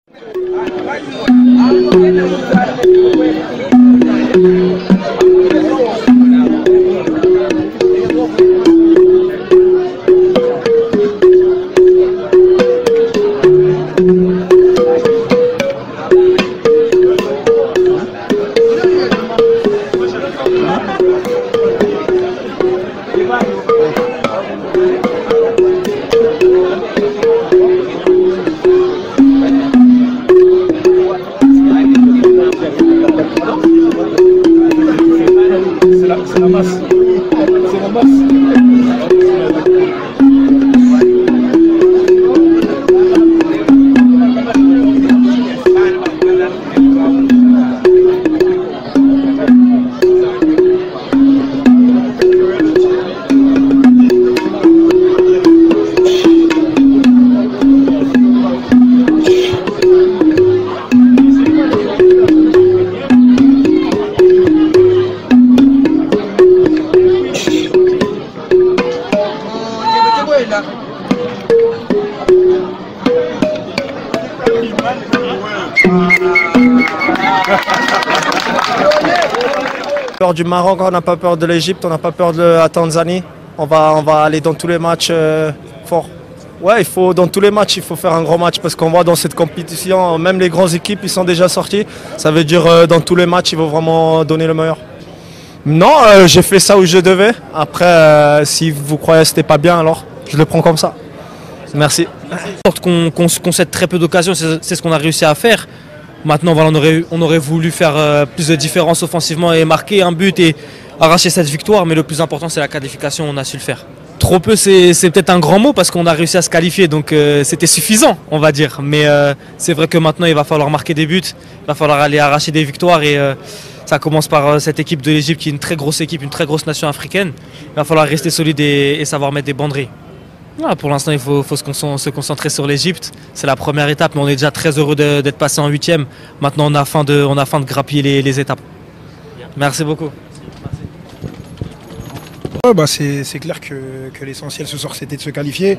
C'est la masse. C'est la masse. Peur du Maroc, on n'a pas peur de l'Égypte, on n'a pas peur de la Tanzanie. On va aller dans tous les matchs forts. Ouais, dans tous les matchs, il faut faire un gros match parce qu'on voit dans cette compétition, même les grandes équipes, ils sont déjà sortis. Ça veut dire dans tous les matchs, il faut vraiment donner le meilleur. Non, j'ai fait ça où je devais. Après, si vous croyez que c'était pas bien, alors je le prends comme ça. Merci. Qu'on concède très peu d'occasions, c'est ce qu'on a réussi à faire. Maintenant, voilà, on aurait voulu faire plus de différence offensivement et marquer un but et arracher cette victoire. Mais le plus important, c'est la qualification, on a su le faire. Trop peu, c'est peut-être un grand mot parce qu'on a réussi à se qualifier. Donc c'était suffisant, on va dire. Mais c'est vrai que maintenant, il va falloir marquer des buts. Il va falloir aller arracher des victoires. Et ça commence par cette équipe de l'Égypte qui est une très grosse équipe, une très grosse nation africaine. Il va falloir rester solide et savoir mettre des banderies. Voilà, pour l'instant, il faut se concentrer sur l'Égypte. C'est la première étape, mais on est déjà très heureux d'être passé en 8e. Maintenant, on a faim de grappiller les étapes. Merci beaucoup. C'est clair que l'essentiel ce soir, c'était de se qualifier.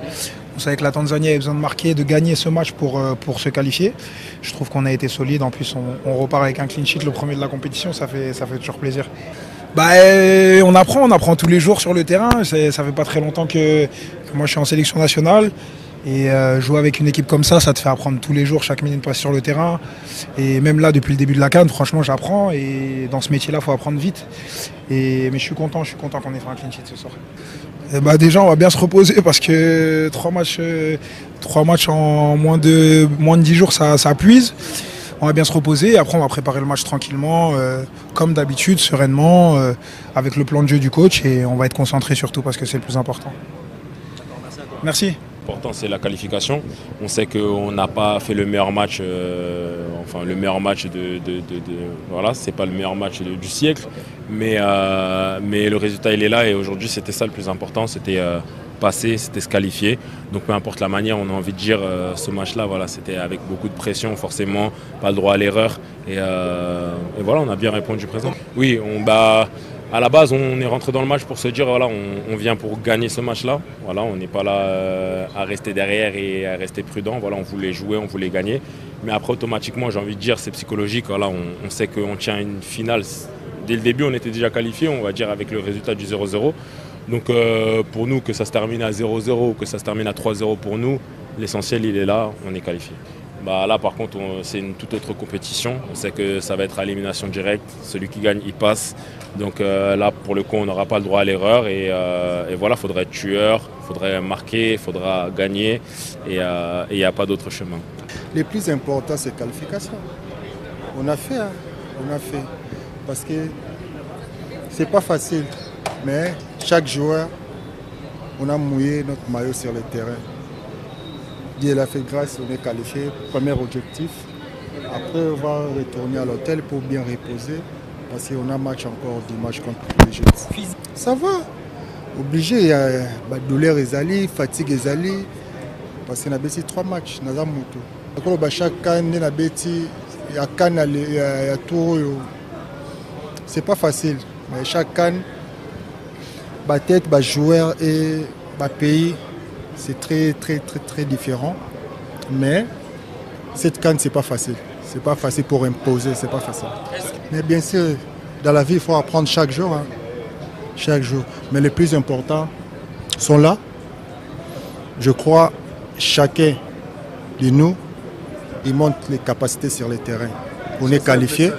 On savait que la Tanzanie avait besoin de marquer, de gagner ce match pour se qualifier. Je trouve qu'on a été solide. En plus, on repart avec un clean sheet, le premier de la compétition. Ça fait toujours plaisir. On apprend tous les jours sur le terrain. Ça fait pas très longtemps que moi je suis en sélection nationale. Et jouer avec une équipe comme ça te fait apprendre tous les jours, chaque minute passe sur le terrain. Et même là, depuis le début de la CAN, franchement, j'apprends. Et dans ce métier-là, il faut apprendre vite. Mais je suis content qu'on ait fait un clean sheet ce soir. Déjà, on va bien se reposer parce que 3 matchs en moins de 10 jours, ça puise. On va bien se reposer. Après, on va préparer le match tranquillement, comme d'habitude, sereinement, avec le plan de jeu du coach. Et on va être concentré surtout parce que c'est le plus important. Merci. L'important, c'est la qualification. On sait qu'on n'a pas fait le meilleur match, le meilleur match voilà, c'est pas le meilleur match du siècle, mais le résultat il est là et aujourd'hui c'était ça le plus important, c'était passer, c'était se qualifier. Donc peu importe la manière, on a envie de dire ce match-là, voilà, c'était avec beaucoup de pression forcément, pas le droit à l'erreur et voilà, on a bien répondu présent. Oui, à la base, on est rentré dans le match pour se dire voilà, on vient pour gagner ce match-là. Voilà, on n'est pas là à rester derrière et à rester prudent. Voilà, on voulait jouer, on voulait gagner. Mais après, automatiquement, j'ai envie de dire, c'est psychologique. Voilà, on sait qu'on tient une finale. Dès le début, on était déjà qualifié, on va dire, avec le résultat du 0-0. Donc pour nous, que ça se termine à 0-0 ou que ça se termine à 3-0 pour nous, l'essentiel, il est là, on est qualifié. Là par contre c'est une toute autre compétition, on sait que ça va être à élimination directe, celui qui gagne il passe, donc là pour le coup on n'aura pas le droit à l'erreur et voilà, il faudra être tueur, il faudrait marquer, il faudra gagner et il n'y a pas d'autre chemin. Le plus important c'est la qualification, on a fait, parce que c'est pas facile, mais chaque joueur on a mouillé notre maillot sur le terrain. Dieu l'a fait grâce, on est qualifié, premier objectif. Après, on va retourner à l'hôtel pour bien reposer parce qu'on a match encore dimanche contre l'Égypte. Ça va, obligé, il y a douleur ezali, fatigue ezali, parce qu'on a bêti 3 matchs, on a moto. Donc, chaque canne, on a bêti, il y a canne, il y a tout. C'est pas facile, mais chaque canne, tête, joueur et pays. C'est très différent, mais cette CAN, c'est pas facile. C'est pas facile pour imposer, c'est pas facile. Mais bien sûr, dans la vie, il faut apprendre chaque jour. Hein. Chaque jour. Mais les plus importants sont là. Je crois chacun de nous, il montre les capacités sur le terrain. On est qualifié.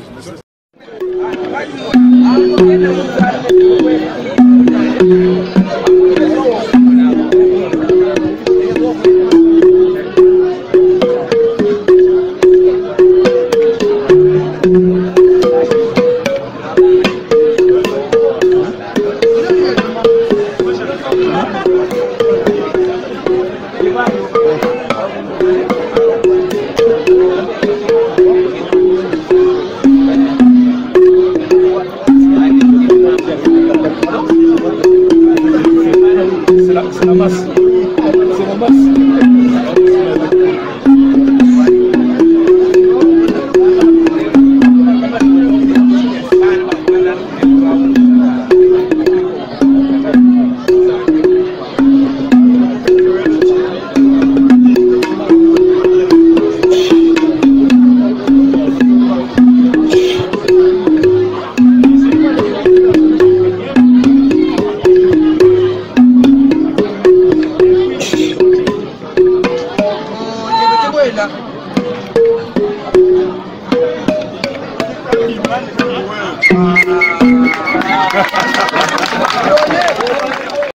Ha ha ha!